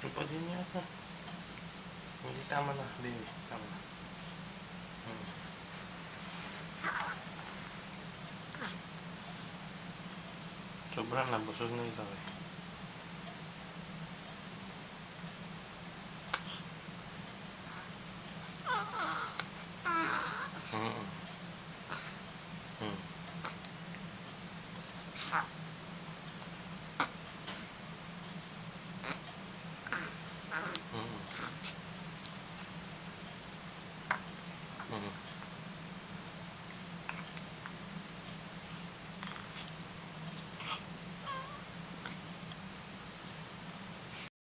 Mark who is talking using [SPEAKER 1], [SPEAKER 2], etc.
[SPEAKER 1] Gusto pa din yata. Hindi, tama na, baby. Tama na. Sobrang nabusog na ito eh. Mm.